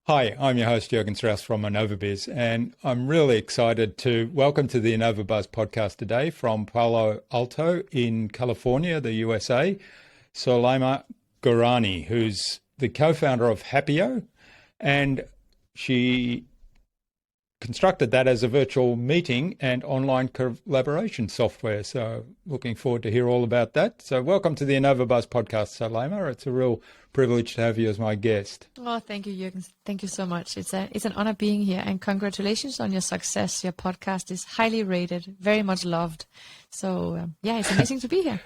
Hi, I'm your host, Jürgen Strauss from InnovaBuzz, and I'm really excited to welcome to the InnovaBuzz podcast today from Palo Alto in California, the USA, Soulaima Gourani, who's the co-founder of Happioh, and she constructed that as a virtual meeting and online collaboration software. So looking forward to hear all about that. So welcome to the InnovaBuzz podcast, Soulaima. It's a real privilege to have you as my guest. Oh, thank you, Jürgen. Thank you so much. It's an honor being here, and congratulations on your success. Your podcast is highly rated, very much loved. So it's amazing to be here.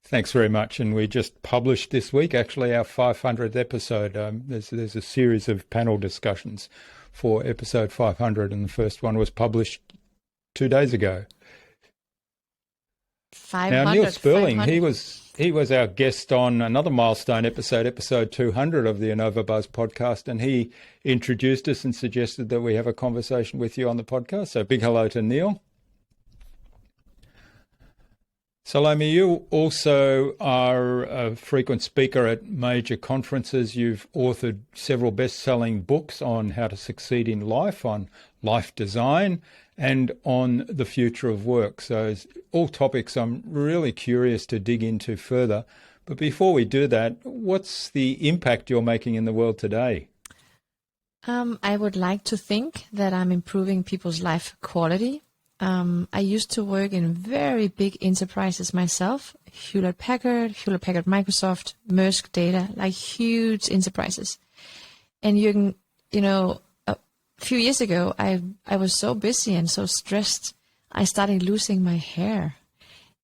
Thanks very much. And we just published this week, actually, our 500th episode. There's a series of panel discussions for episode 500, and the first one was published 2 days ago. 500. Now, Neil Sperling, he was our guest on another milestone episode 200 of the InnovaBuzz podcast, and he introduced us and suggested that we have a conversation with you on the podcast. So big hello to Neil. Soulaima, you also are a frequent speaker at major conferences. You've authored several best-selling books on how to succeed in life, on life design, and on the future of work. So it's all topics I'm really curious to dig into further. But before we do that, what's the impact you're making in the world today? I would like to think that I'm improving people's life quality. I used to work in very big enterprises myself, Hewlett-Packard, Microsoft, Maersk Data, like huge enterprises. And Jürgen, a few years ago, I was so busy and so stressed, I started losing my hair.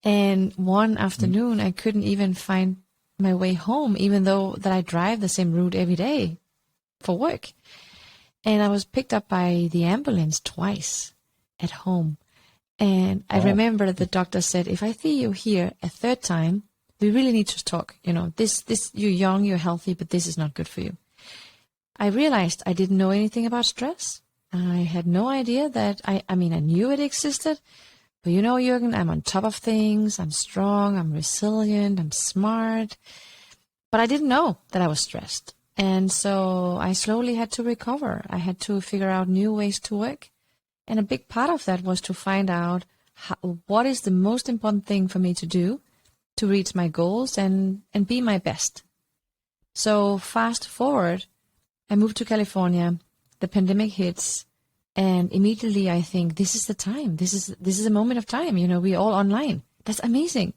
And one afternoon, I couldn't even find my way home, even though that I drive the same route every day for work. And I was picked up by the ambulance twice at home. And I remember the doctor said, if I see you here a third time, we really need to talk. You're young, you're healthy, but this is not good for you. I realized I didn't know anything about stress. I had no idea that, I knew it existed, but Jürgen, I'm on top of things. I'm strong, I'm resilient, I'm smart, but I didn't know that I was stressed. And so I slowly had to recover. I had to figure out new ways to work. And a big part of that was to find out what is the most important thing for me to do to reach my goals and be my best. So fast forward, I moved to California, the pandemic hits, and immediately I think this is the time. This is a moment of time. We're all online. That's amazing.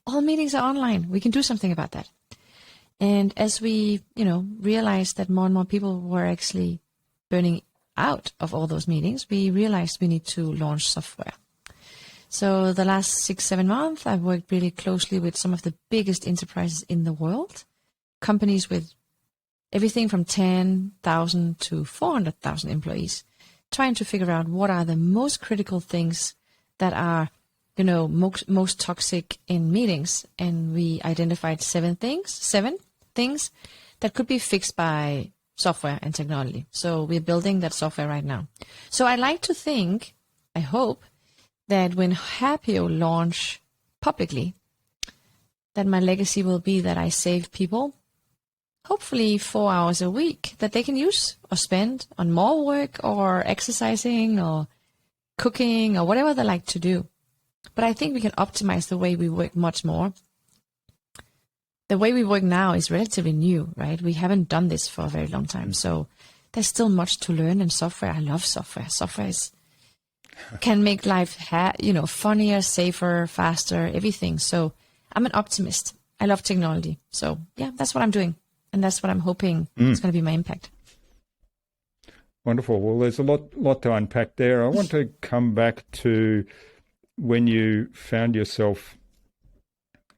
All meetings are online. We can do something about that. And as we, realized that more and more people were actually burning out of all those meetings, we realized we need to launch software. So the last 6-7 months, I've worked really closely with some of the biggest enterprises in the world, companies with everything from 10,000 to 400,000 employees, trying to figure out what are the most critical things that are, most toxic in meetings. And we identified seven things that could be fixed by software and technology. So we're building that software right now. So I like to think, I hope, that when Happioh launch publicly, that my legacy will be that I save people, hopefully 4 hours a week that they can use or spend on more work or exercising or cooking or whatever they like to do. But I think we can optimize the way we work much more. The way we work now is relatively new, right? We haven't done this for a very long time. So there's still much to learn in software. I love software. Software can make life, funnier, safer, faster, everything. So I'm an optimist. I love technology. So yeah, that's what I'm doing. And that's what I'm hoping is going to be my impact. Wonderful. Well, there's a lot to unpack there. I want to come back to when you found yourself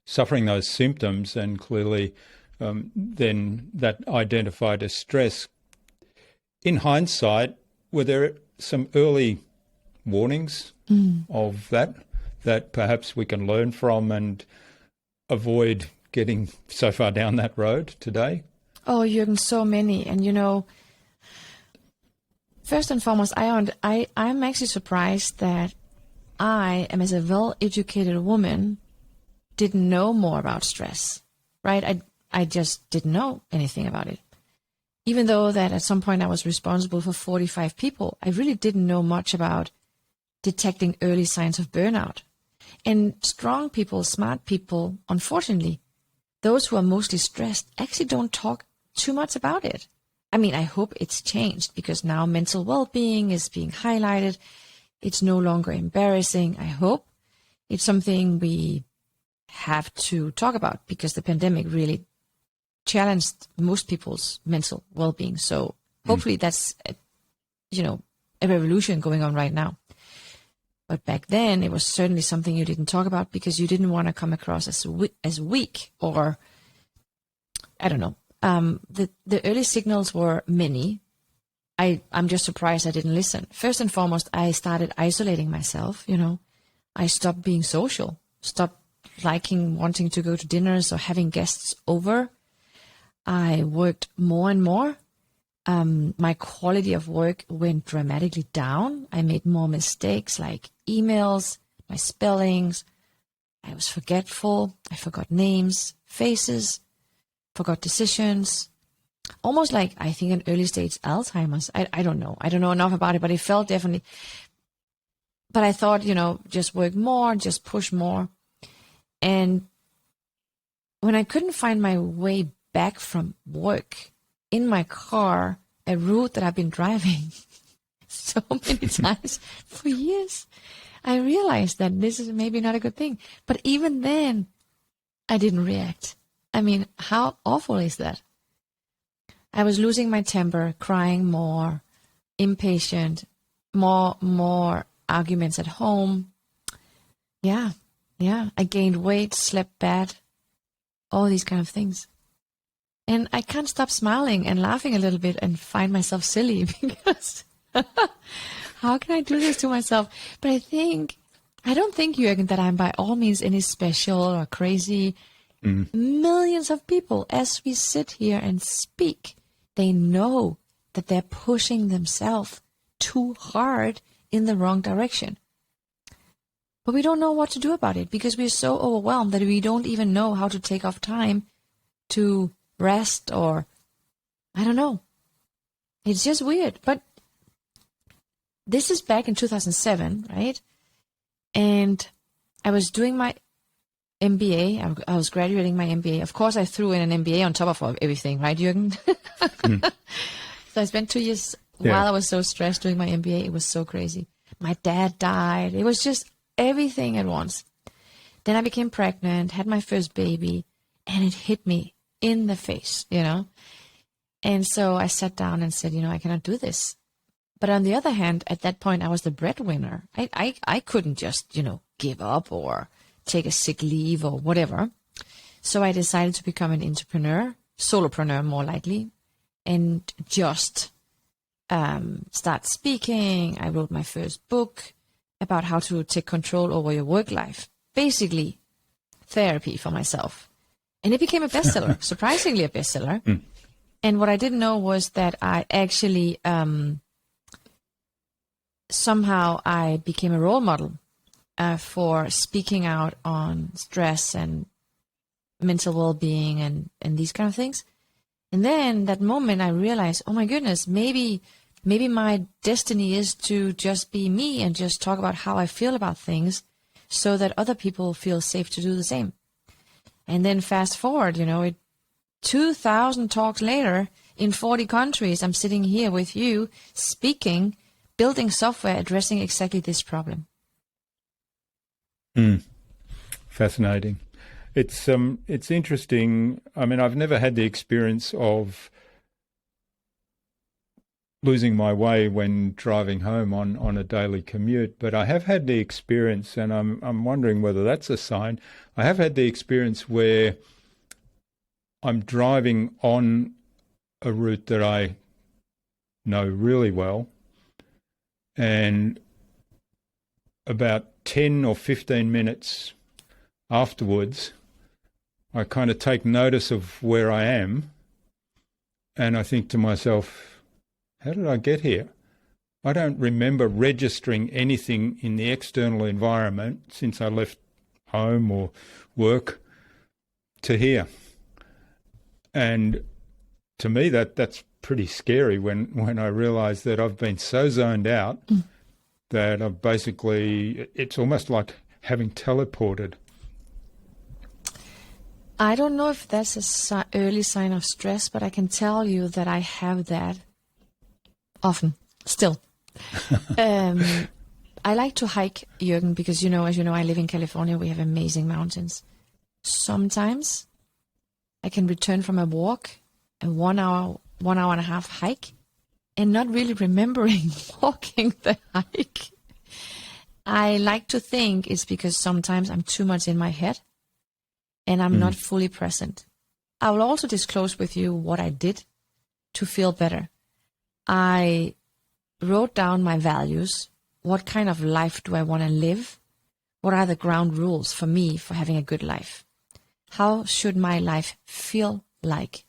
suffering those symptoms, and clearly then that identified as stress. In hindsight, were there some early warnings of that perhaps we can learn from and avoid getting so far down that road today? Oh, Jürgen, so many. And first and foremost, I'm actually surprised that I am, as a well-educated woman, didn't know more about stress, right? I just didn't know anything about it. even though that at some point I was responsible for 45 people, I really didn't know much about detecting early signs of burnout. And strong people, smart people, unfortunately, those who are mostly stressed actually don't talk too much about it. I mean, I hope it's changed because now mental well-being is being highlighted. It's no longer embarrassing. I hope it's something we have to talk about because the pandemic really challenged most people's mental well-being. So hopefully that's, a revolution going on right now. But back then, it was certainly something you didn't talk about because you didn't want to come across as weak or, I don't know. The early signals were many. I'm just surprised I didn't listen. First and foremost, I started isolating myself, I stopped being social, stopped wanting to go to dinners or having guests over. I worked more and more. My quality of work went dramatically down. I made more mistakes like emails, my spellings. I was forgetful. I forgot names, faces, forgot decisions. Almost like, I think, an early stage Alzheimer's. I don't know. I don't know enough about it, but it felt definitely. But I thought, just work more, just push more. And when I couldn't find my way back from work in my car, a route that I've been driving so many times for years, I realized that this is maybe not a good thing. But even then, I didn't react. I mean, how awful is that? I was losing my temper, crying more, impatient, more arguments at home. Yeah. I gained weight, slept bad, all these kind of things. And I can't stop smiling and laughing a little bit and find myself silly because how can I do this to myself? But I don't think, Jürgen, that I'm by all means any special or crazy. Millions of people, as we sit here and speak, they know that they're pushing themselves too hard in the wrong direction. But we don't know what to do about it because we're so overwhelmed that we don't even know how to take off time to rest or, I don't know. It's just weird. But this is back in 2007, right? And I was doing my MBA. I was graduating my MBA. Of course, I threw in an MBA on top of everything, right, Jürgen? So I spent 2 years while I was so stressed doing my MBA. It was so crazy. My dad died. It was just everything at once. Then I became pregnant, had my first baby, and it hit me in the face, And so I sat down and said, I cannot do this. But on the other hand, at that point, I was the breadwinner. I couldn't just, give up or take a sick leave or whatever. So I decided to become an entrepreneur, solopreneur more likely, and just start speaking. I wrote my first book about how to take control over your work life. Basically, therapy for myself. And it became a bestseller, surprisingly a bestseller. And what I didn't know was that I actually, somehow I became a role model for speaking out on stress and mental well-being and these kind of things. And then that moment I realized, oh my goodness, maybe my destiny is to just be me and just talk about how I feel about things so that other people feel safe to do the same. And then fast forward, 2,000 talks later in 40 countries, I'm sitting here with you, speaking, building software, addressing exactly this problem. Fascinating. It's interesting. I mean, I've never had the experience of losing my way when driving home on a daily commute, but I have had the experience, and I'm wondering whether that's a sign. I have had the experience where I'm driving on a route that I know really well, and about 10 or 15 minutes afterwards, I kind of take notice of where I am, and I think to myself, how did I get here? I don't remember registering anything in the external environment since I left home or work to here. And to me, that's pretty scary when I realize that I've been so zoned out that I've basically, it's almost like having teleported. I don't know if that's an early sign of stress, but I can tell you that I have that often, still. I like to hike, Jürgen, because, as you know, I live in California. We have amazing mountains. Sometimes I can return from a walk, a 1 hour and a half hike, and not really remembering walking the hike. I like to think it's because sometimes I'm too much in my head and I'm not fully present. I will also disclose with you what I did to feel better. I wrote down my values. What kind of life do I want to live? What are the ground rules for me for having a good life? How should my life feel like?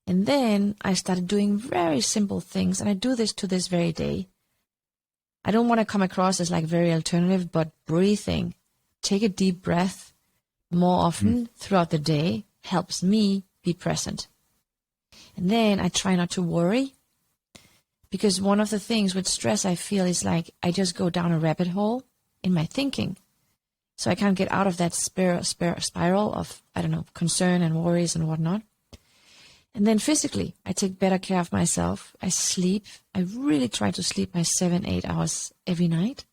And then I started doing very simple things, and I do this to this very day. I don't want to come across as like very alternative, but breathing, take a deep breath more often throughout the day helps me be present. And then I try not to worry, because one of the things with stress I feel is like I just go down a rabbit hole in my thinking. So I can't get out of that spiral of, concern and worries and whatnot. And then physically, I take better care of myself. I sleep. I really try to sleep my 7-8 hours every night.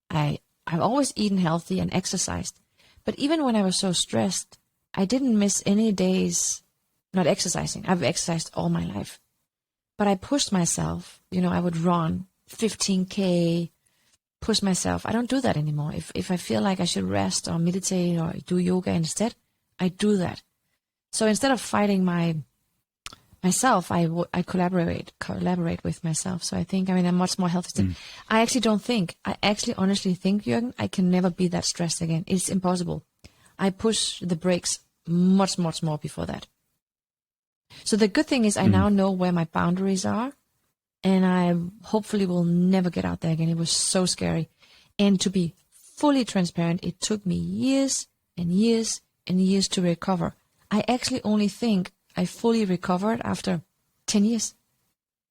I've always eaten healthy and exercised. But even when I was so stressed, I didn't miss any days not exercising. I've exercised all my life. But I pushed myself. I would run 15K, push myself. I don't do that anymore. If I feel like I should rest or meditate or do yoga instead, I do that. So instead of fighting myself, I collaborate with myself. So I think I'm much more healthy. I actually honestly think, Jürgen, I can never be that stressed again. It's impossible. I push the brakes much, much more before that. So the good thing is I now know where my boundaries are, and I hopefully will never get out there again. It was so scary. And to be fully transparent, it took me years and years and years to recover. I actually only think I fully recovered after 10 years.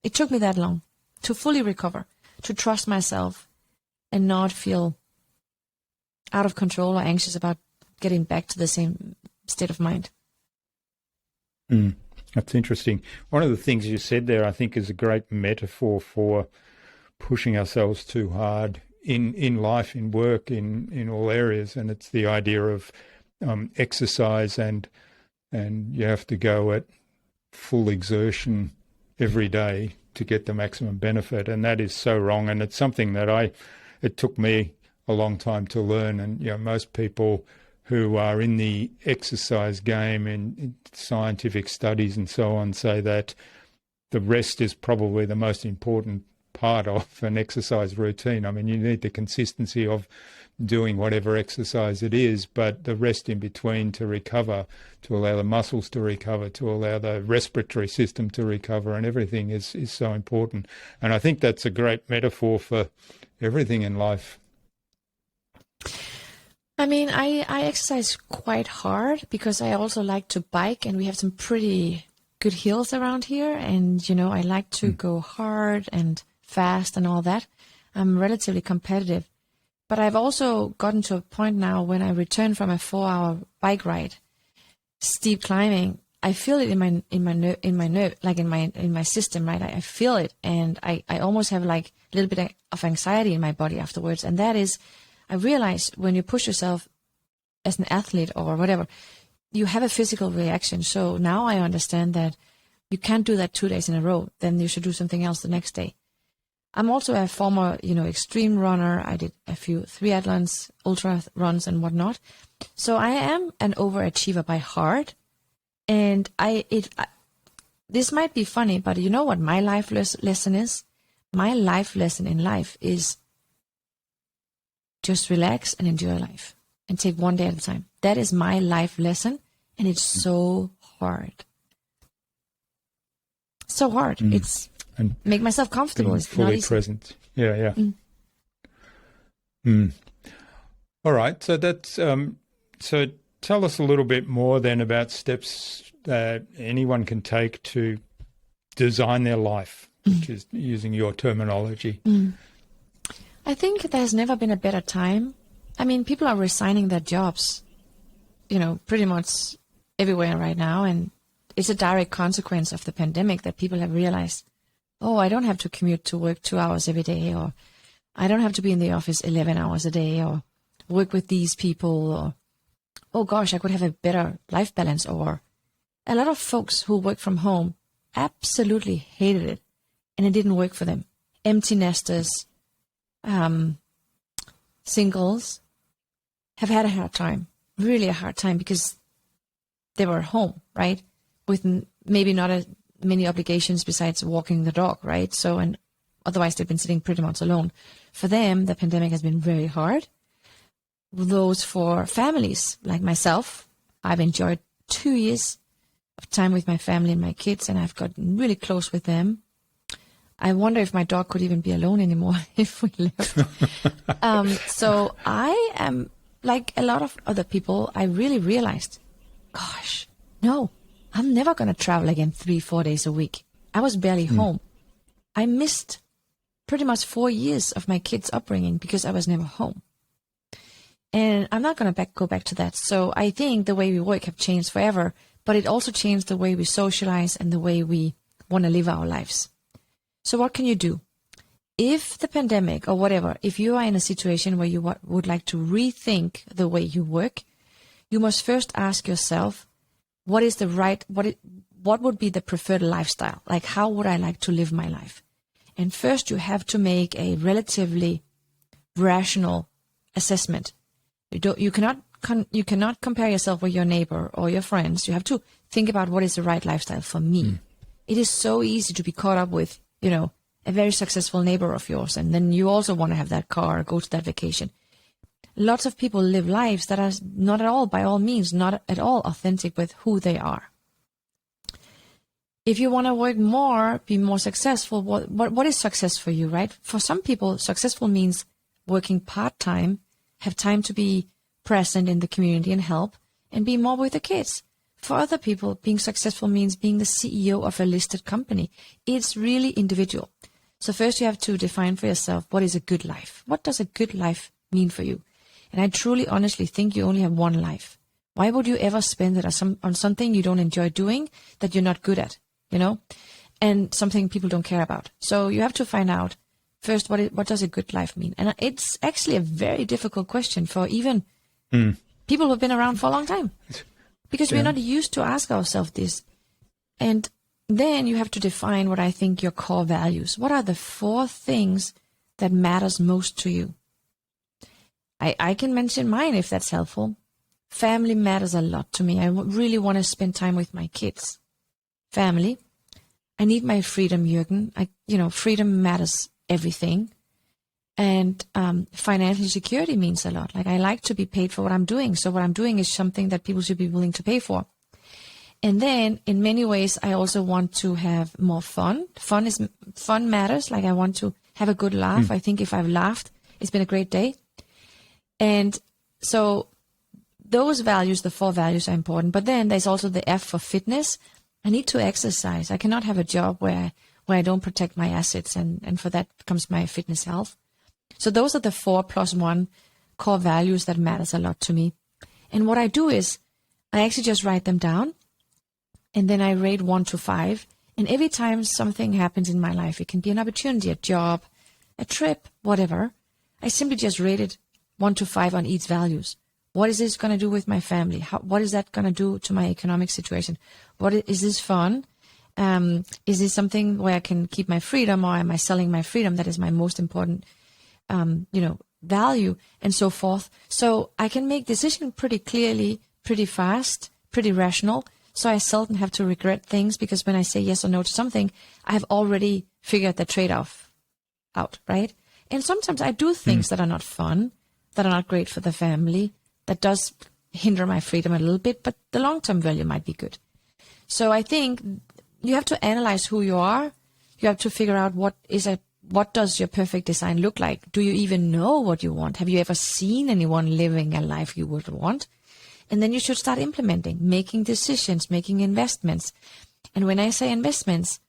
It took me that long to fully recover, to trust myself and not feel out of control or anxious about getting back to the same state of mind. That's interesting. One of the things you said there, I think, is a great metaphor for pushing ourselves too hard in life, in work, in all areas. And it's the idea of exercise, and you have to go at full exertion every day to get the maximum benefit. And that is so wrong. And it's something that it took me a long time to learn. And, most people who are in the exercise game in scientific studies and so on say that the rest is probably the most important part of an exercise routine. I mean, you need the consistency of doing whatever exercise it is, but the rest in between to recover, to allow the muscles to recover, to allow the respiratory system to recover, and everything is so important. And I think that's a great metaphor for everything in life. I mean, I exercise quite hard because I also like to bike, and we have some pretty good hills around here. And, I like to go hard and fast and all that. I'm relatively competitive. But I've also gotten to a point now when I return from a 4-hour bike ride, steep climbing, I feel it in my system, right? I feel it, and I almost have like a little bit of anxiety in my body afterwards. And that is, I realize when you push yourself as an athlete or whatever, you have a physical reaction. So now I understand that you can't do that 2 days in a row. Then you should do something else the next day. I'm also a former, extreme runner. I did a few triathlons, ultra runs and whatnot. So I am an overachiever by heart. And this might be funny, but you know what my life lesson is? My life lesson in life is just relax and enjoy life and take one day at a time. That is my life lesson, and it's so hard. So hard. It's and make myself comfortable. It's fully not easy. Present. Yeah. All right. So that's so tell us a little bit more then about steps that anyone can take to design their life, which is using your terminology. I think there's never been a better time. I mean, people are resigning their jobs, pretty much everywhere right now. And it's a direct consequence of the pandemic that people have realized, oh, I don't have to commute to work 2 hours every day, or I don't have to be in the office 11 hours a day, or work with these people, or, oh gosh, I could have a better life balance. Or a lot of folks who work from home absolutely hated it, and it didn't work for them. Empty nesters, singles have had a hard time, really a hard time, because they were home, right? With maybe not as many obligations besides walking the dog, right? So, and otherwise they've been sitting pretty much alone. For them, the pandemic has been very hard. Those for families like myself, I've enjoyed 2 years of time with my family and my kids, and I've gotten really close with them. I wonder if my dog could even be alone anymore if we left. So I am, like a lot of other people, I really realized, gosh, no, I'm never going to travel again 3-4 days a week. I was barely home. I missed pretty much 4 years of my kids' upbringing because I was never home. And I'm not going to go back to that. So I think the way we work have changed forever, but it also changed the way we socialize and the way we want to live our lives. So what can you do? If the pandemic or whatever, if you are in a situation where you would like to rethink the way you work, you must first ask yourself, what would be the preferred lifestyle? Like, how would I like to live my life? And first you have to make a relatively rational assessment. You cannot compare yourself with your neighbor or your friends. You have to think about what is the right lifestyle for me. It is so easy to be caught up with, a very successful neighbor of yours, and then you also want to have that car, go to that vacation. Lots of people live lives that are not at all, by all means, not at all authentic with who they are. If you want to work more, be more successful, what is success for you, right? For some people, successful means working part-time, have time to be present in the community and help, and be more with the kids. For other people, being successful means being the CEO of a listed company. It's really individual. So first you have to define for yourself, what is a good life? What does a good life mean for you? And I truly, honestly think you only have one life. Why would you ever spend it on something you don't enjoy doing, that you're not good at, and something people don't care about? So you have to find out first, what does a good life mean? And it's actually a very difficult question for even people who have been around for a long time, because we're not used to ask ourselves this. And then you have to define what I think your core values. What are the 4 things that matters most to you? I can mention mine if that's helpful. Family matters a lot to me. I really want to spend time with my kids. Family. I need my freedom, Jürgen. Freedom matters everything. And financial security means a lot. Like, I like to be paid for what I'm doing. So what I'm doing is something that people should be willing to pay for. And then in many ways, I also want to have more fun. Fun matters. Like, I want to have a good laugh. I think if I've laughed, it's been a great day. And so those values, the 4 values, are important. But then there's also the F for fitness. I need to exercise. I cannot have a job where I don't protect my assets. And for that comes my fitness health. So those are the 4 plus 1 core values that matters a lot to me. And what I do is I actually just write them down, and then I rate 1 to 5. And every time something happens in my life, it can be an opportunity, a job, a trip, whatever, I simply just rate it 1 to 5 on each values. What is this going to do with my family? What is that going to do to my economic situation? Is this fun? Is this something where I can keep my freedom, or am I selling my freedom? That is my most important value, and so forth. So I can make decisions pretty clearly, pretty fast, pretty rational. So I seldom have to regret things, because when I say yes or no to something, I have already figured the trade-off out, right? And sometimes I do things that are not fun, that are not great for the family, that does hinder my freedom a little bit, but the long-term value might be good. So I think you have to analyze who you are. You have to figure out what does your perfect design look like? Do you even know what you want? Have you ever seen anyone living a life you would want? And then you should start implementing, making decisions, making investments. And when I say investments,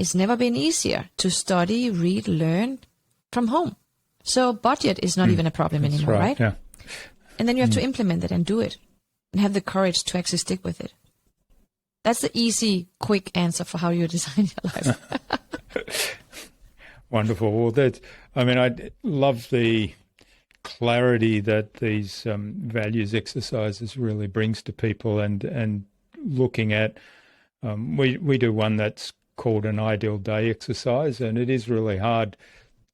it's never been easier to study, read, learn from home. So budget is not even a problem anymore, right? Yeah. And then you have to implement it and do it and have the courage to actually stick with it. That's the easy, quick answer for how you design your life. Wonderful. Well, I love the clarity that these values exercises really brings to people, and looking at, we do one that's called an ideal day exercise, and it is really hard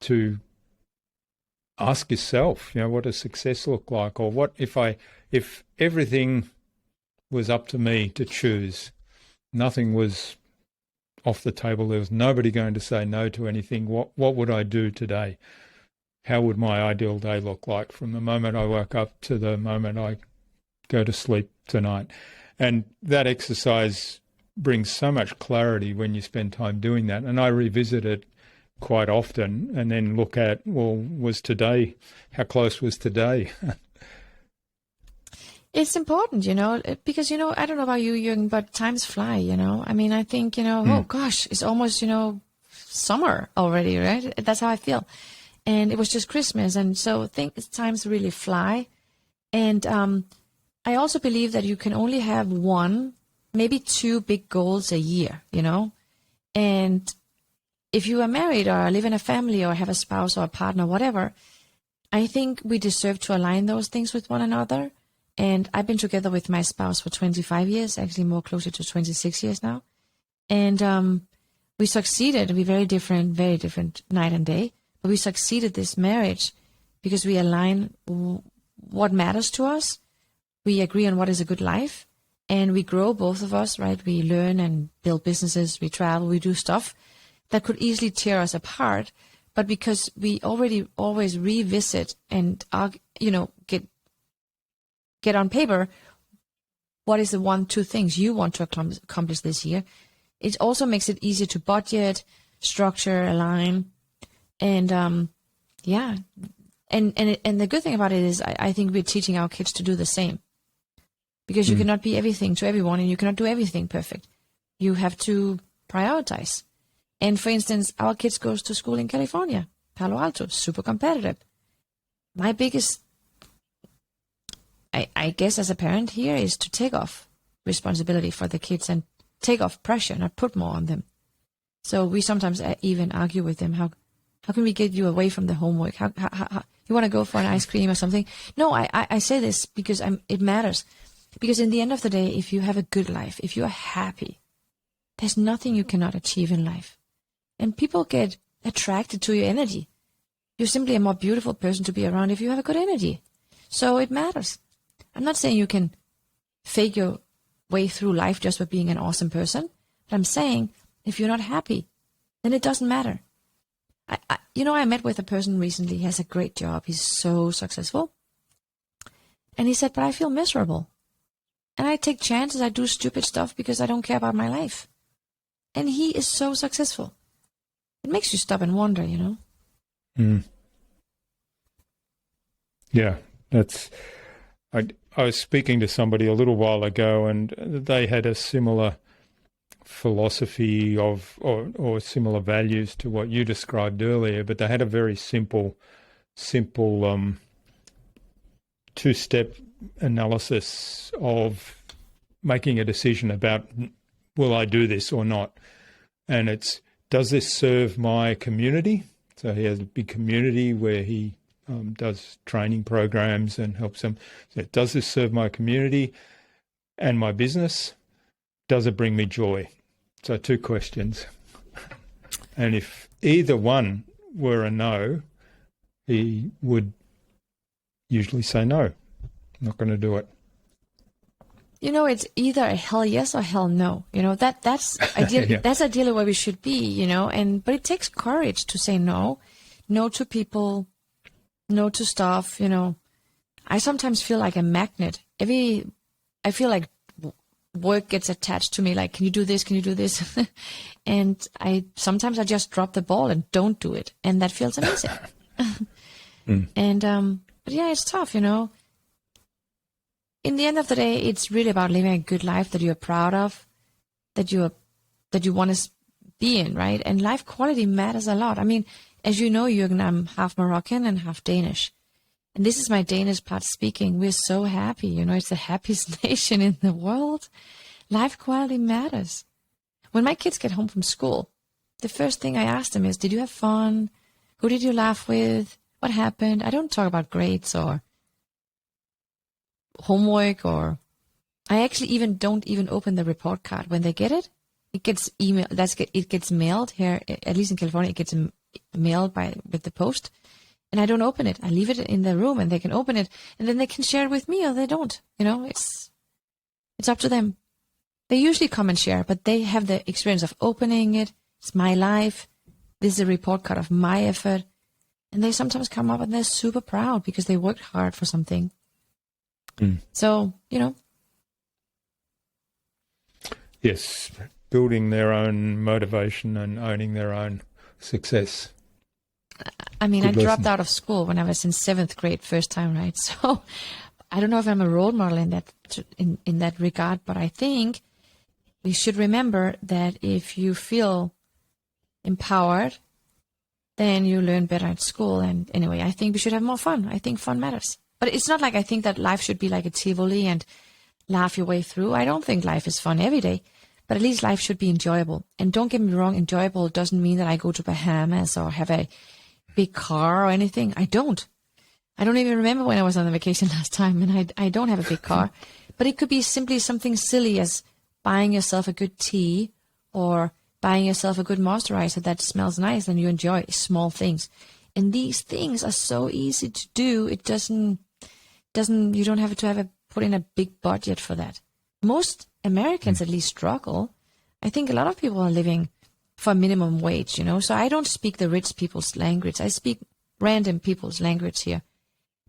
to ask yourself, what does success look like? Or what if everything was up to me to choose, nothing was off the table, there was nobody going to say no to anything, what would I do today? How would my ideal day look like from the moment I woke up to the moment I go to sleep tonight? And that exercise brings so much clarity when you spend time doing that. And I revisit it quite often and then look at, how close was today? It's important, because, I don't know about you, Jürgen, but times fly, I mean, I think, oh gosh, it's almost, summer already, right? That's how I feel. And it was just Christmas. And so I think times really fly. And I also believe that you can only have one, maybe two big goals a year, And if you are married or live in a family or have a spouse or a partner, whatever, I think we deserve to align those things with one another. And I've been together with my spouse for 25 years, actually more closer to 26 years now. And we succeeded. We're very different night and day. But we succeeded this marriage because we align what matters to us. We agree on what is a good life. And we grow, both of us, right? We learn and build businesses. We travel. We do stuff that could easily tear us apart. But because we already always revisit and, get on paper, what is the 1-2 things you want to accomplish this year? It also makes it easier to budget, structure, align. And, and the good thing about it is I think we're teaching our kids to do the same. Because you cannot be everything to everyone and you cannot do everything perfect. You have to prioritize. And for instance, our kids goes to school in California, Palo Alto, super competitive. My biggest, I guess as a parent here, is to take off responsibility for the kids and take off pressure, not put more on them. So we sometimes even argue with them, how can we get you away from the homework? How you want to go for an ice cream or something? No, I say this because it matters. Because in the end of the day, if you have a good life, if you are happy, there's nothing you cannot achieve in life. And people get attracted to your energy. You're simply a more beautiful person to be around if you have a good energy. So it matters. I'm not saying you can fake your way through life just by being an awesome person. But I'm saying if you're not happy, then it doesn't matter. I met with a person recently. He has a great job. He's so successful. And he said, but I feel miserable. And I take chances. I do stupid stuff because I don't care about my life. And he is so successful. It makes you stop and wonder, Yeah, I was speaking to somebody a little while ago, and they had a similar philosophy or similar values to what you described earlier, but they had a very simple two-step analysis of making a decision about, will I do this or not? And it's, does this serve my community? So he has a big community where he does training programs and helps them. So does this serve my community and my business? Does it bring me joy? So 2 questions. And if either one were a no, he would usually say no, I'm not going to do it. It's either a hell yes or hell no. That's ideally, Yeah. That's ideally where we should be, but it takes courage to say no to people, no to stuff, I sometimes feel like a magnet. I feel like work gets attached to me, like, can you do this? Can you do this? And sometimes I just drop the ball and don't do it. And that feels amazing. And, but yeah, it's tough, In the end of the day, it's really about living a good life that you're proud of, that you want to be in, right? And life quality matters a lot. I mean, as you know, Jürgen, I'm half Moroccan and half Danish. And this is my Danish part speaking. We're so happy. You know, it's the happiest nation in the world. Life quality matters. When my kids get home from school, the first thing I ask them is, did you have fun? Who did you laugh with? What happened? I don't talk about grades or homework, or I actually don't even open the report card. When they get it, it gets it gets mailed here, at least in California, it gets mailed with the post. And I don't open it. I leave it in the room and they can open it and then they can share it with me or they don't. You know, it's up to them. They usually come and share, but they have the experience of opening it. It's my life. This is a report card of my effort. And they sometimes come up and they're super proud because they worked hard for something. So, you know. Yes, building their own motivation and owning their own success. I mean, I dropped out of school when I was in 7th grade first time, right? So I don't know if I'm a role model in that regard, but I think we should remember that if you feel empowered, then you learn better at school. And anyway, I think we should have more fun. I think fun matters. But it's not like I think that life should be like a Tivoli and laugh your way through. I don't think life is fun every day, but at least life should be enjoyable. And don't get me wrong, enjoyable doesn't mean that I go to Bahamas or have a big car or anything. I don't even remember when I was on a vacation last time, and I don't have a big car. But it could be simply something silly as buying yourself a good tea or buying yourself a good moisturizer that smells nice and you enjoy. Small things. And these things are so easy to do. It doesn't you don't have to put in a big budget for that. Most Americans at least struggle. I think a lot of people are living for minimum wage, you know. So I don't speak the rich people's language. I speak random people's language here.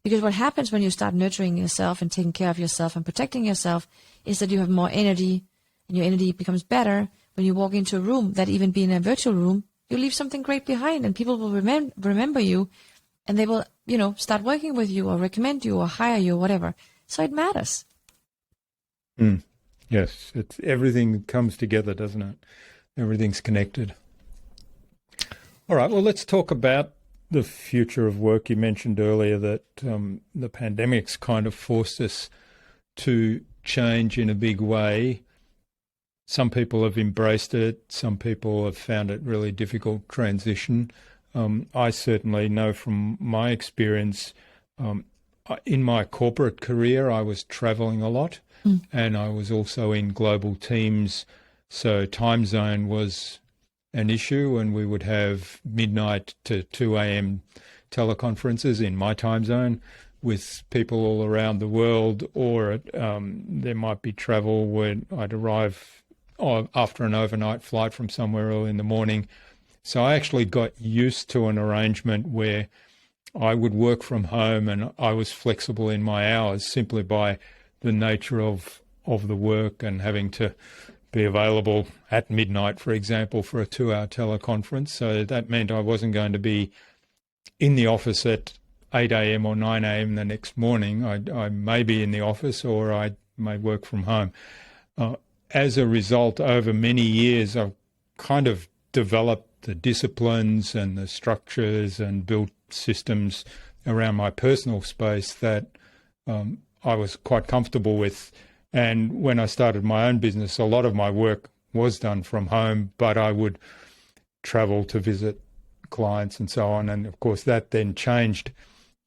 Because what happens when you start nurturing yourself and taking care of yourself and protecting yourself is that you have more energy, and your energy becomes better. When you walk into a room, that even be in a virtual room, you leave something great behind and people will remember you, and they will, you know, start working with you or recommend you or hire you or whatever. So it matters. Yes, everything comes together, doesn't it? Everything's connected. All right, well, let's talk about the future of work. You mentioned earlier that the pandemic's kind of forced us to change in a big way. Some people have embraced it. Some people have found it really difficult transition. I certainly know from my experience, in my corporate career, I was traveling a lot and I was also in global teams. So time zone was an issue, and we would have midnight to 2 a.m. teleconferences in my time zone with people all around the world, or there might be travel where I'd arrive after an overnight flight from somewhere early in the morning. So I actually got used to an arrangement where I would work from home and I was flexible in my hours simply by the nature of the work and having to be available at midnight, for example, for a 2-hour teleconference. So that meant I wasn't going to be in the office at 8 a.m. or 9 a.m. the next morning. I may be in the office or I may work from home. As a result, over many years, I've kind of developed the disciplines and the structures and built systems around my personal space that I was quite comfortable with. And when I started my own business, a lot of my work was done from home, but I would travel to visit clients and so on. And of course, that then changed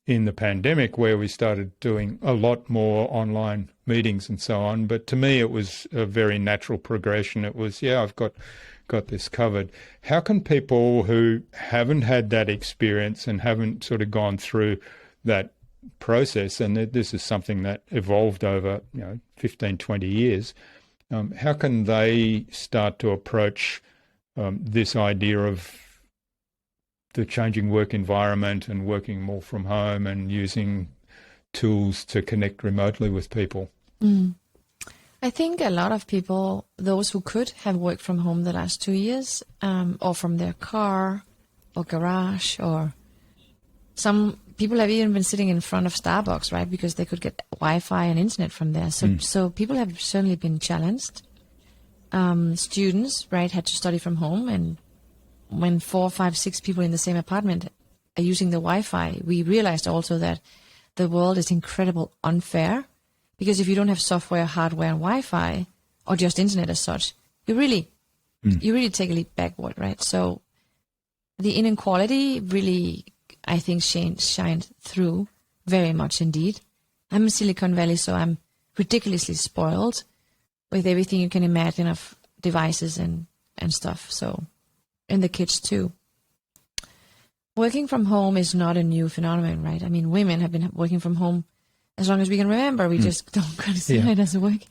in the pandemic, where we started doing a lot more online meetings and so on. But to me, it was a very natural progression. It was, I've got this covered. How can people who haven't had that experience and haven't sort of gone through that process, and this is something that evolved over 15, 20 years, how can they start to approach this idea of the changing work environment and working more from home and using tools to connect remotely with people? I think a lot of people, those who could, have worked from home the last 2 years, or from their car or garage, or some people have even been sitting in front of Starbucks, right, because they could get Wi-Fi and internet from there. So people have certainly been challenged. students, right, had to study from home, and when 4, 5, 6 people in the same apartment are using the Wi-Fi, we realized also that the world is incredibly unfair, because if you don't have software, hardware, and Wi-Fi, or just internet as such, you really take a leap backward, right? So the inequality really, I think, shined through very much indeed. I'm in Silicon Valley, so I'm ridiculously spoiled with everything you can imagine of devices and stuff. So, and the kids too. Working from home is not a new phenomenon, right? I mean, women have been working from home as long as we can remember. We just don't consider it as a work.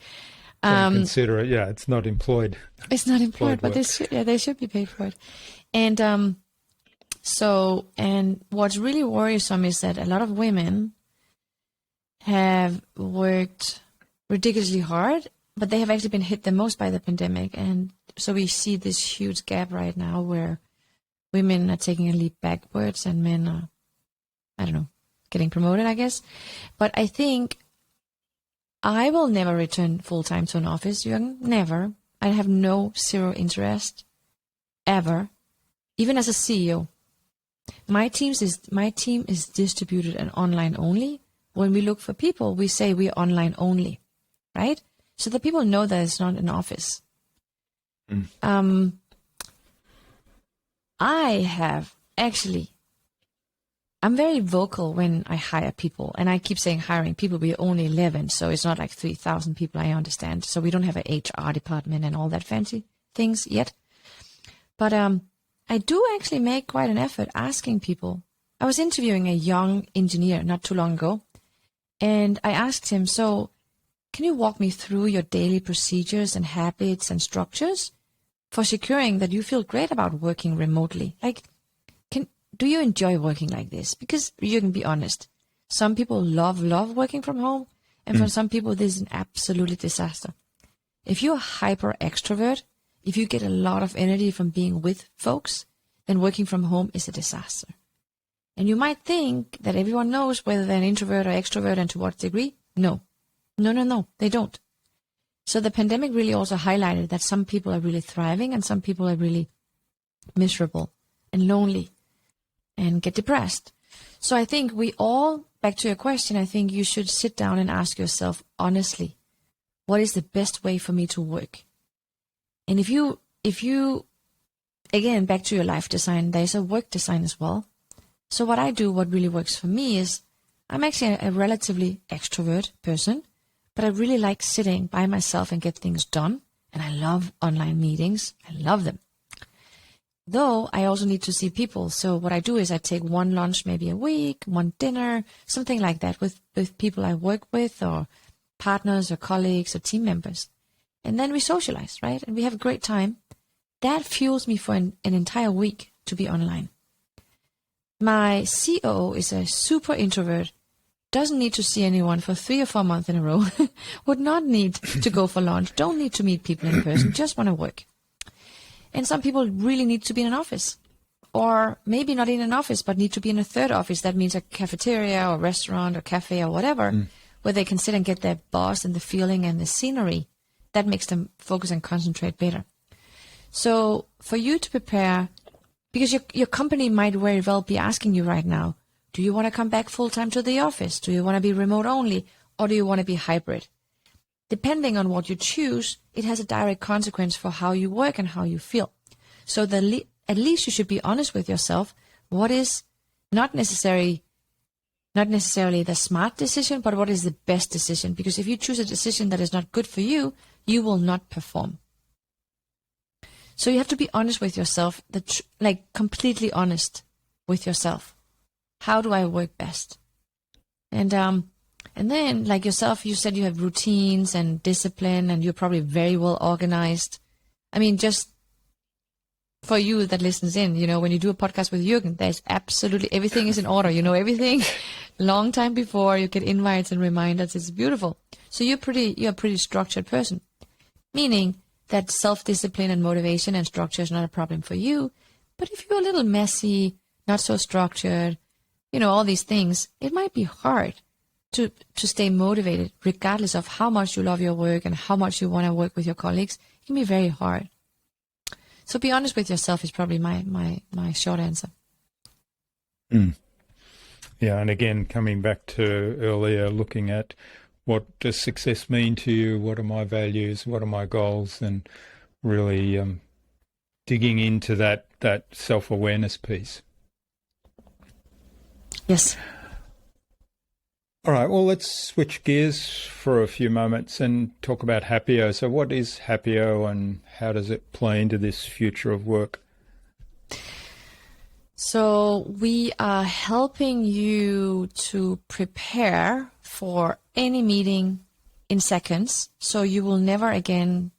Consider it, it's not employed. It's not employed, but they should be paid for it. And and what's really worrisome is that a lot of women have worked ridiculously hard, but they have actually been hit the most by the pandemic. And so we see this huge gap right now where women are taking a leap backwards and men are, I don't know, getting promoted, I guess. But I think I will never return full-time to an office, Jürgen. Never. I have zero interest, ever. Even as a CEO. My team is distributed and online only. When we look for people, we say we're online only, right? So the people know that it's not an office. I'm very vocal when I hire people, and I keep saying hiring people. We're only 11, so it's not like 3,000 people, I understand. So we don't have an HR department and all that fancy things yet. But I do actually make quite an effort asking people. I was interviewing a young engineer not too long ago, and I asked him, so can you walk me through your daily procedures and habits and structures for securing that you feel great about working remotely? Like, do you enjoy working like this? Because you can be honest. Some people love working from home, and for some people, this is an absolute disaster. If you're a hyper extrovert, if you get a lot of energy from being with folks, then working from home is a disaster. And you might think that everyone knows whether they're an introvert or extrovert and to what degree. No, they don't. So the pandemic really also highlighted that some people are really thriving and some people are really miserable and lonely and get depressed. So I think we all, back to your question, I think you should sit down and ask yourself honestly, what is the best way for me to work? And if you, again, back to your life design, there's a work design as well. So what I do, what really works for me is, I'm actually a relatively extrovert person, but I really like sitting by myself and get things done. And I love online meetings. I love them. Though I also need to see people. So what I do is I take one lunch maybe a week, one dinner, something like that with people I work with or partners or colleagues or team members. And then we socialize, right? And we have a great time. That fuels me for an entire week to be online. My COO is a super introvert, doesn't need to see anyone for 3 or 4 months in a row, would not need to go for lunch, don't need to meet people in person, just want to work. And some people really need to be in an office, or maybe not in an office, but need to be in a third office. That means a cafeteria or restaurant or cafe or whatever, where they can sit and get their buzz and the feeling and the scenery. That makes them focus and concentrate better. So for you to prepare, because your company might very well be asking you right now, do you want to come back full-time to the office? Do you want to be remote only? Or do you want to be hybrid? Depending on what you choose, it has a direct consequence for how you work and how you feel. So at least you should be honest with yourself. What is not necessarily the smart decision, but what is the best decision? Because if you choose a decision that is not good for you, you will not perform. So you have to be honest with yourself, completely honest with yourself. How do I work best? And then, like yourself, you said you have routines and discipline, and you're probably very well organized. I mean, just for you that listens in, when you do a podcast with Jürgen, there's absolutely everything is in order. You know everything long time before. You get invites and reminders. It's beautiful. So you're a pretty structured person, meaning that self-discipline and motivation and structure is not a problem for you. But if you're a little messy, not so structured, all these things, it might be hard to stay motivated, regardless of how much you love your work and how much you want to work with your colleagues. It can be very hard. So be honest with yourself is probably my short answer. Yeah, and again, coming back to earlier, looking at what does success mean to you, what are my values, what are my goals, and really digging into that self-awareness piece. Yes. All right, well, let's switch gears for a few moments and talk about Happioh. So what is Happioh and how does it play into this future of work? So we are helping you to prepare for any meeting in seconds. So you will never again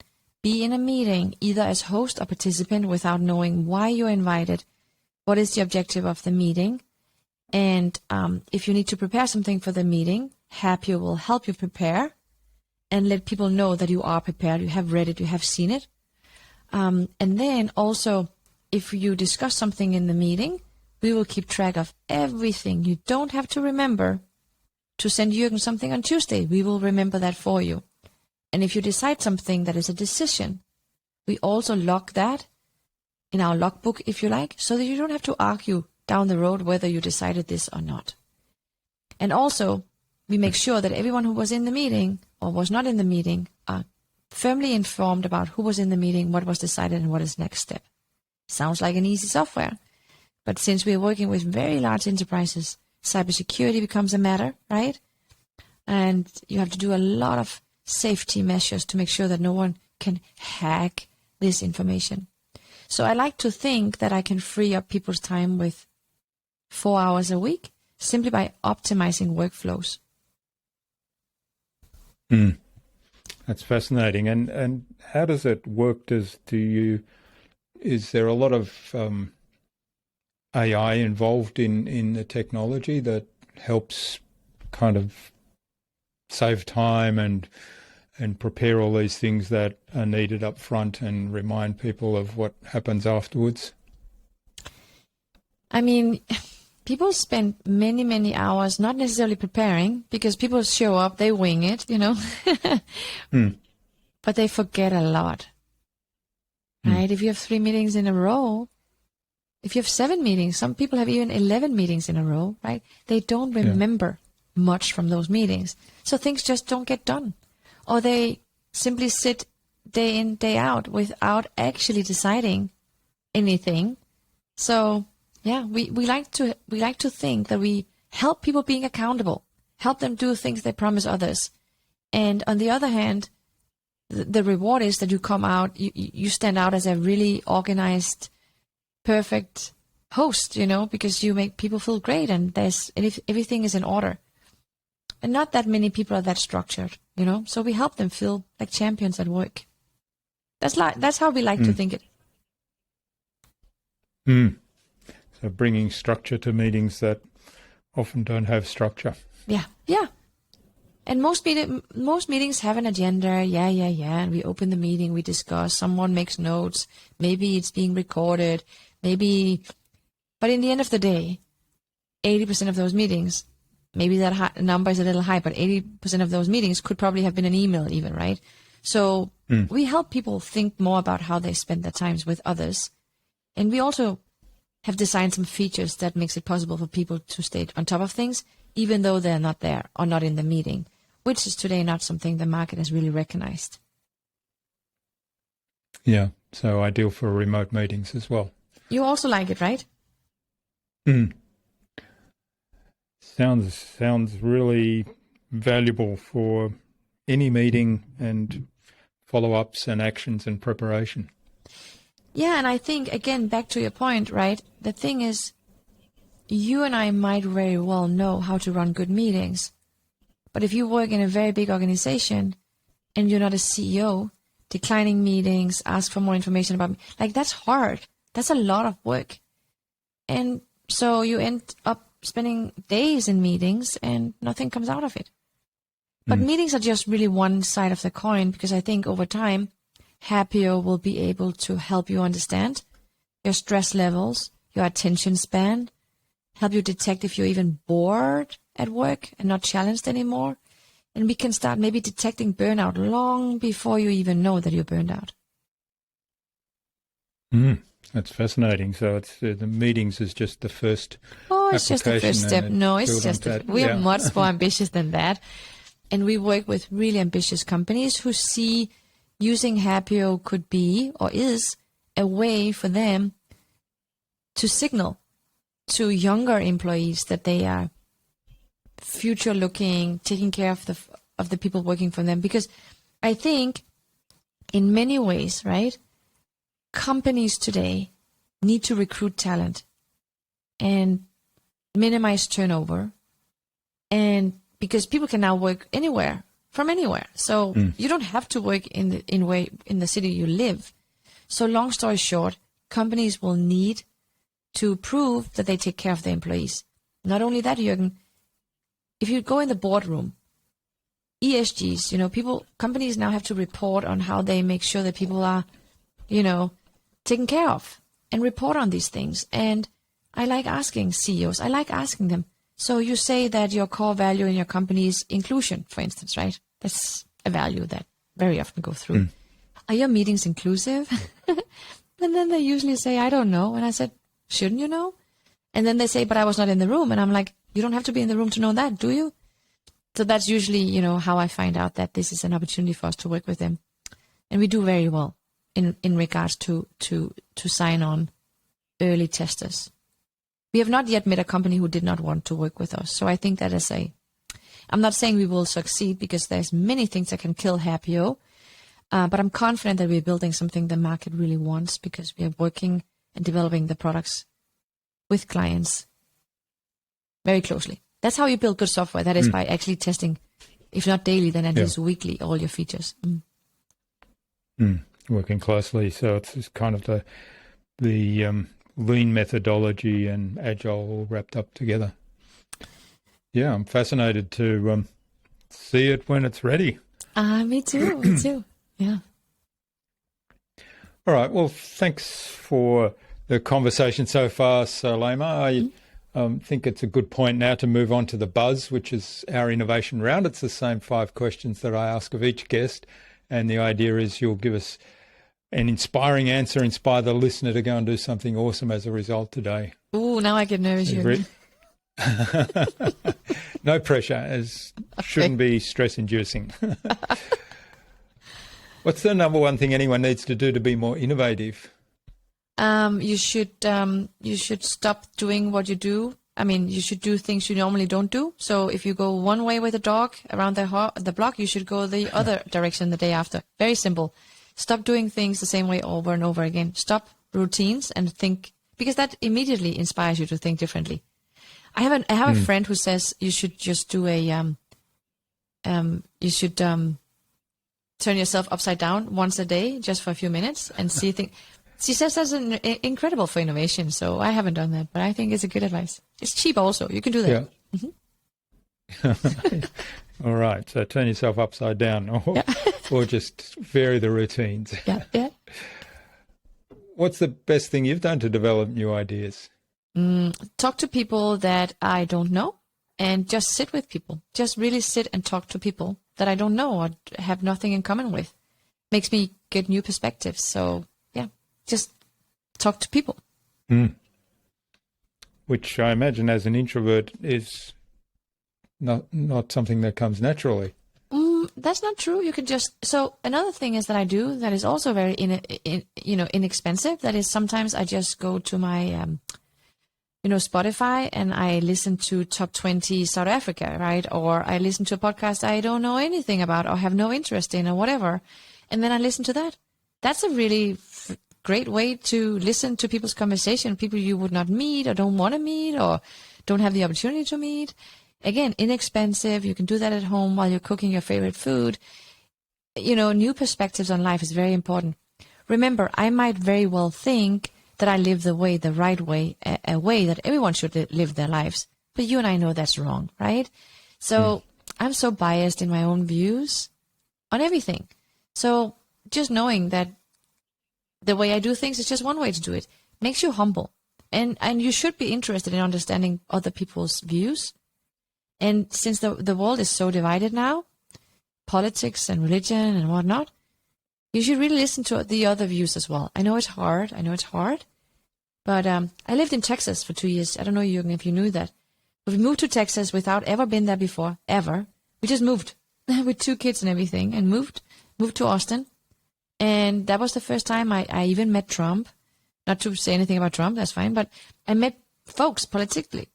be in a meeting, either as host or participant, without knowing why you're invited, what is the objective of the meeting. And if you need to prepare something for the meeting, Happioh will help you prepare and let people know that you are prepared, you have read it, you have seen it. And then also, if you discuss something in the meeting, we will keep track of everything. You don't have to remember to send Jürgen something on Tuesday. We will remember that for you. And if you decide something that is a decision, we also log that in our logbook, if you like, so that you don't have to argue down the road whether you decided this or not. And also, we make sure that everyone who was in the meeting or was not in the meeting are firmly informed about who was in the meeting, what was decided, and what is next step. Sounds like an easy software. But since we're working with very large enterprises, cybersecurity becomes a matter, right? And you have to do a lot of safety measures to make sure that no one can hack this information. So I like to think that I can free up people's time with 4 hours a week simply by optimizing workflows. That's fascinating. And how does it work? Is there a lot of AI involved in the technology that helps kind of save time and prepare all these things that are needed up front and remind people of what happens afterwards? I mean, people spend many, many hours not necessarily preparing because people show up, they wing it, but they forget a lot, right? If you have 3 meetings in a row, if you have 7 meetings, some people have even 11 meetings in a row, right? They don't remember much from those meetings. So things just don't get done. Or they simply sit day in, day out without actually deciding anything. So yeah, we like to think that we help people being accountable, help them do things they promise others. And on the other hand, the reward is that you come out, you stand out as a really organized, perfect host, because you make people feel great and everything is in order. And not that many people are that structured, so we help them feel like champions at work. That's how we like to think it. So bringing structure to meetings that often don't have structure. Yeah. And most meetings have an agenda. And we open the meeting, we discuss, someone makes notes, maybe it's being recorded, but in the end of the day, 80% of those meetings, maybe that number is a little high, but 80% of those meetings could probably have been an email even, right? So we help people think more about how they spend their times with others. And we also have designed some features that makes it possible for people to stay on top of things, even though they're not there or not in the meeting, which is today not something the market has really recognized. Yeah, so ideal for remote meetings as well. You also like it, right? Sounds really valuable for any meeting and follow-ups and actions and preparation. Yeah, and I think, again, back to your point, right? The thing is, you and I might very well know how to run good meetings. But if you work in a very big organization and you're not a CEO, declining meetings, ask for more information about me, that's hard. That's a lot of work. And so you end up spending days in meetings and nothing comes out of it. But meetings are just really one side of the coin, because I think over time, Happioh will be able to help you understand your stress levels, your attention span, help you detect if you're even bored at work and not challenged anymore. And we can start maybe detecting burnout long before you even know that you're burned out. That's fascinating. So it's the meetings is just the first it's just the first step. No, it's just we are much more ambitious than that. And we work with really ambitious companies who see using Happioh could be or is a way for them to signal to younger employees that they are future looking, taking care of the people working for them. Because I think in many ways, right, companies today need to recruit talent and minimize turnover, and because people can now work anywhere from anywhere, so you don't have to work in the city you live. So long story short, companies will need to prove that they take care of their employees. Not only that, Jürgen, if you go in the boardroom, ESGs, companies now have to report on how they make sure that people are, taken care of, and report on these things. And I like asking CEOs, I like asking them, so you say that your core value in your company is inclusion, for instance, right? That's a value that very often go through. Are your meetings inclusive? And then they usually say, I don't know. And I said, shouldn't you know? And then they say, but I was not in the room. And I'm like, you don't have to be in the room to know that, do you? So that's usually, how I find out that this is an opportunity for us to work with them. And we do very well in regards to sign on early testers. We have not yet met a company who did not want to work with us. So I think that is I'm not saying we will succeed, because there's many things that can kill Happioh, but I'm confident that we're building something the market really wants, because we are working and developing the products with clients very closely. That's how you build good software. That is by actually testing, if not daily, then at least weekly, all your features. Working closely. So it's kind of the lean methodology and agile all wrapped up together. Yeah, I'm fascinated to see it when it's ready. Me too. Me too. Yeah. All right. Well, thanks for the conversation so far, Soulaima. I think it's a good point now to move on to the buzz, which is our innovation round. It's the same 5 questions that I ask of each guest. And the idea is you'll give us an inspiring answer, inspire the listener to go and do something awesome as a result today. Ooh, now I get nervous. No pressure, as shouldn't be stress-inducing. What's the number one thing anyone needs to do to be more innovative? You should stop doing what you do. I mean, you should do things you normally don't do. So if you go one way with a dog around the block, you should go the other direction the day after. Very simple. Stop doing things the same way over and over again. Stop routines and think, because that immediately inspires you to think differently. I have a friend who says you should just do turn yourself upside down once a day, just for a few minutes, and see things. She says that's incredible for innovation. So I haven't done that, but I think it's a good advice. It's cheap also. You can do that. Yeah. All right. So turn yourself upside down, or just vary the routines. Yeah. What's the best thing you've done to develop new ideas? Talk to people that I don't know, and just sit with people. Just really sit and talk to people that I don't know or have nothing in common with. Makes me get new perspectives. So yeah, just talk to people. Which I imagine as an introvert is not something that comes naturally. That's not true. You can so another thing is that I do that is also very inexpensive. That is, sometimes I just go to my Spotify and I listen to top 20 South Africa, right? Or I listen to a podcast I don't know anything about or have no interest in or whatever, and then I listen to that. That's a really great way to listen to people's conversation, people you would not meet or don't want to meet or don't have the opportunity to meet. Again, inexpensive. You can do that at home while you're cooking your favorite food. New perspectives on life is very important. Remember, I might very well think that I live the right way, a way that everyone should live their lives. But you and I know that's wrong, right? So I'm so biased in my own views on everything. So just knowing that the way I do things is just one way to do it makes you humble. And you should be interested in understanding other people's views. And since the world is so divided now, politics and religion and whatnot, you should really listen to the other views as well. I know it's hard. But I lived in Texas for 2 years. I don't know, Jürgen, if you knew that. But we moved to Texas without ever been there before, ever. We just moved with 2 kids and everything, and moved to Austin. And that was the first time I even met Trump. Not to say anything about Trump, that's fine. But I met folks politically,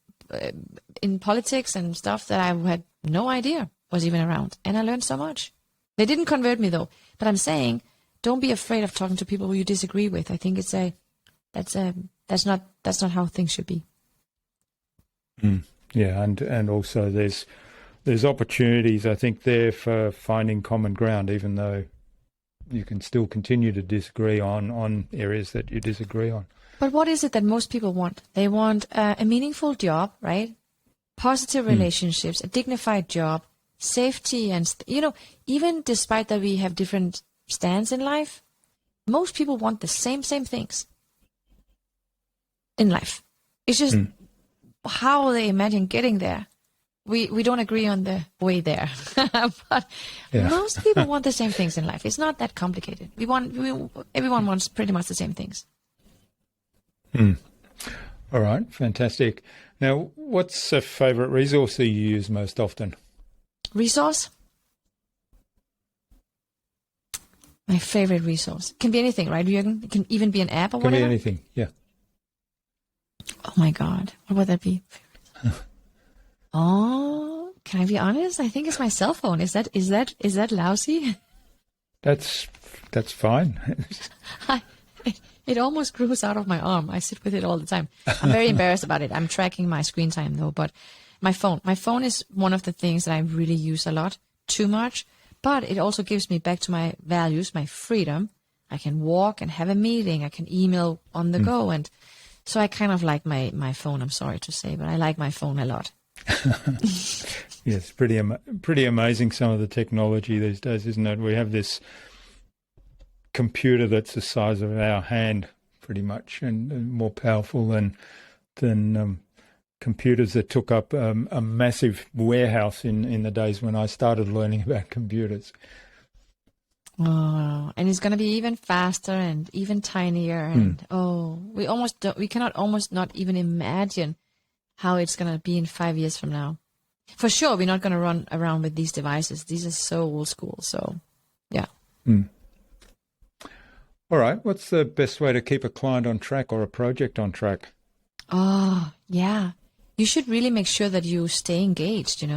in politics and stuff that I had no idea was even around. And I learned so much. They didn't convert me though. But I'm saying, don't be afraid of talking to people who you disagree with. I think that's not how things should be. Yeah, and also there's opportunities, I think, there for finding common ground, even though you can still continue to disagree on areas that you disagree on. But what is it that most people want? They want a meaningful job, right? Positive relationships, a dignified job, safety, and even despite that we have different stands in life, most people want the same things in life. It's just how they imagine getting there. We don't agree on the way there, but most people want the same things in life. It's not that complicated. Everyone wants pretty much the same things. All right, fantastic. Now, what's a favorite resource that you use most often? Resource? My favorite resource. Can be anything, right, Jürgen? It can even be an app or whatever? Can be anything, yeah. Oh my God, what would that be? Oh, can I be honest? I think it's my cell phone. Is that lousy? That's fine. It almost grows out of my arm. I sit with it all the time. I'm very embarrassed about it. I'm tracking my screen time though, but my phone is one of the things that I really use a lot, too much, but it also gives me back to my values, my freedom. I can walk and have a meeting. I can email on the go. And so I kind of like my phone, I'm sorry to say, but I like my phone a lot. Yes, pretty amazing, some of the technology these days, isn't it? We have this computer that's the size of our hand, pretty much, and more powerful than computers that took up a massive warehouse in the days when I started learning about computers. Oh, and it's going to be even faster and even tinier, and we cannot almost not even imagine how it's going to be in 5 years from now. For sure, we're not going to run around with these devices. These are so old school. So, yeah. All right. What's the best way to keep a client on track or a project on track? Oh, yeah. You should really make sure that you stay engaged,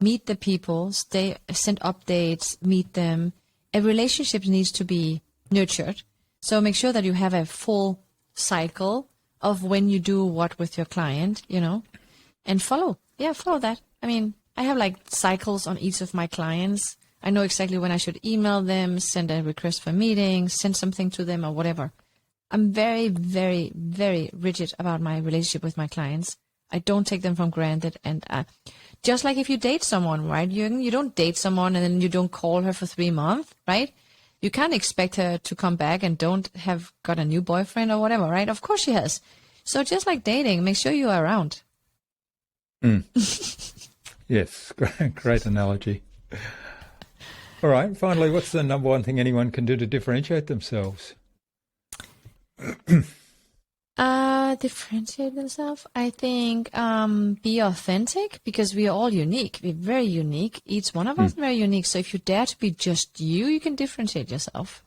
Meet the people, send updates, meet them. A relationship needs to be nurtured. So make sure that you have a full cycle of when you do what with your client, and follow that. I mean, I have like cycles on each of my clients. I know exactly when I should email them, send a request for meetings, send something to them or whatever. I'm very, very, very rigid about my relationship with my clients. I don't take them for granted. And just like if you date someone, right? You don't date someone and then you don't call her for 3 months, right? You can't expect her to come back and don't have got a new boyfriend or whatever, right? Of course she has. So just like dating, make sure you are around. Yes, great analogy. All right, finally, what's the number one thing anyone can do to differentiate themselves? Differentiate themselves? I think be authentic, because we are all unique. We're very unique. Each one of us is very unique. So if you dare to be just you can differentiate yourself.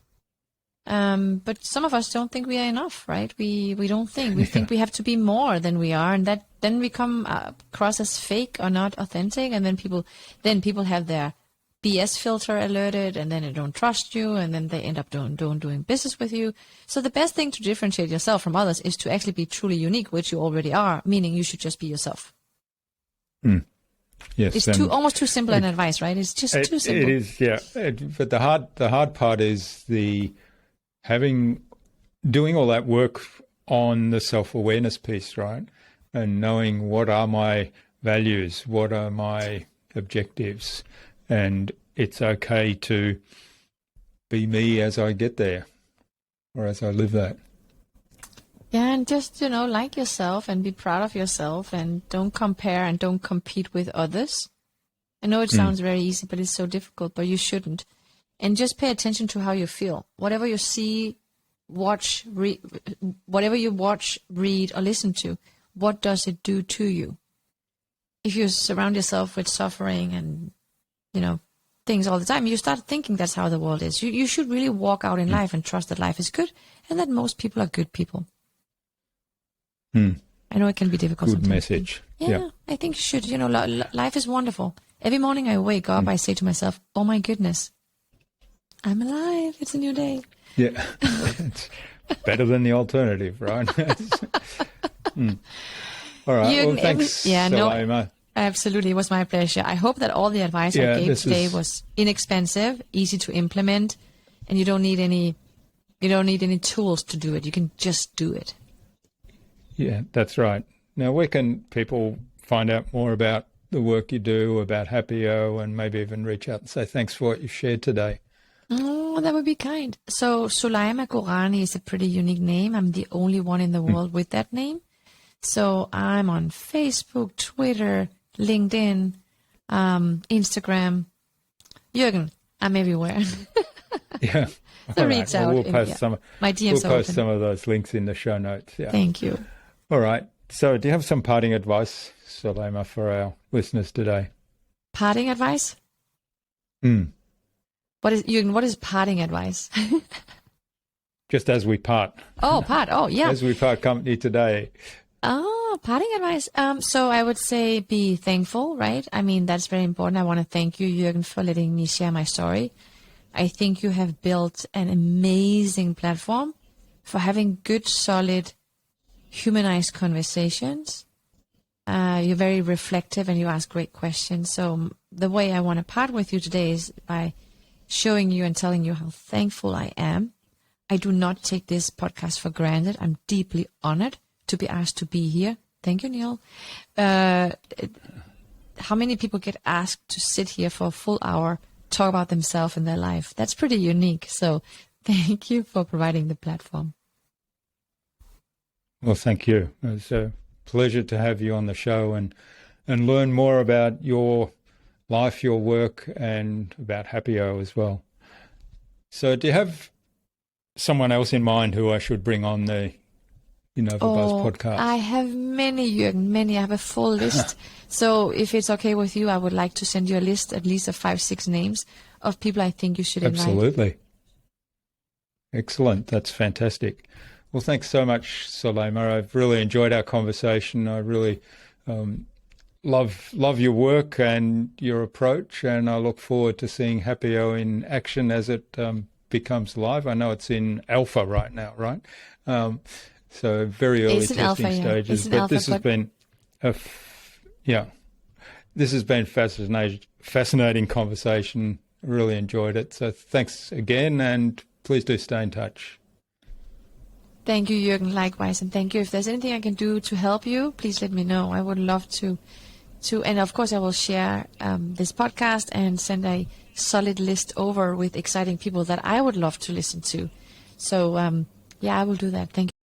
But some of us don't think we are enough, right? We don't think. We think we have to be more than we are, and that then we come across as fake or not authentic, and then people have their BS filter alerted, and then they don't trust you, and then they end up doing business with you. So the best thing to differentiate yourself from others is to actually be truly unique, which you already are, meaning you should just be yourself. Yes, it's almost too simple an advice, right? It's just too simple. It is, yeah. But the hard part is doing all that work on the self-awareness piece, right? And knowing what are my values, what are my objectives, and it's okay to be me as I get there or as I live that. Yeah, and just, like yourself and be proud of yourself, and don't compare and don't compete with others. I know it sounds very easy, but it's so difficult, but you shouldn't. and just pay attention to how you feel. Whatever you see, whatever you watch, read, or listen to, what does it do to you? If you surround yourself with suffering and, things all the time, you start thinking that's how the world is. You should really walk out in life and trust that life is good and that most people are good people. I know it can be difficult Good sometimes. message. Yeah, I think you should. Life is wonderful. Every morning I wake up, I say to myself, oh my goodness, I'm alive. It's a new day. Yeah. It's better than the alternative, right? All right. Jürgen, thanks, Soulaima. Absolutely. It was my pleasure. I hope that all the advice I gave today was inexpensive, easy to implement, and you don't need any tools to do it. You can just do it. Yeah, that's right. Now, where can people find out more about the work you do, about Happioh, and maybe even reach out and say thanks for what you shared today? Oh, that would be kind. So Soulaima Gourani is a pretty unique name. I'm the only one in the world with that name. So I'm on Facebook, Twitter, LinkedIn, Instagram. Jürgen, I'm everywhere. Yeah. So reach out. We'll post my DMs we'll post some of those links in the show notes. Yeah. Thank you. All right. So do you have some parting advice, Soulaima, for our listeners today? Parting advice? What is parting advice? Just as we part. Oh, yeah. As we part company today. Oh, parting advice. So I would say be thankful, right? I mean, that's very important. I want to thank you, Jürgen, for letting me share my story. I think you have built an amazing platform for having good, solid, humanized conversations. You're very reflective and you ask great questions. So the way I want to part with you today is by showing you and telling you how thankful I am. I do not take this podcast for granted. I'm deeply honored to be asked to be here. Thank you, Neil. How many people get asked to sit here for a full hour, talk about themselves and their life? That's pretty unique. So thank you for providing the platform. Well, thank you. It's a pleasure to have you on the show and learn more about your life, your work, and about Happioh as well. So do you have someone else in mind who I should bring on the InnovaBuzz podcast? I have many, Jürgen, many. I have a full list. So if it's okay with you, I would like to send you a list, at least of 5-6 names of people I think you should invite. Absolutely. Excellent. That's fantastic. Well, thanks so much, Soulaima. I've really enjoyed our conversation. I really love your work and your approach, and I look forward to seeing Happioh in action as it becomes live. I know it's in alpha right now, right? So very early testing stages. But this has been this has been fascinating conversation. Really enjoyed it. So thanks again, and please do stay in touch. Thank you, Jürgen, likewise. And thank you. If there's anything I can do to help you, please let me know. I would love to and of course I will share this podcast and send a solid list over with exciting people that I would love to listen to. So, I will do that. Thank you.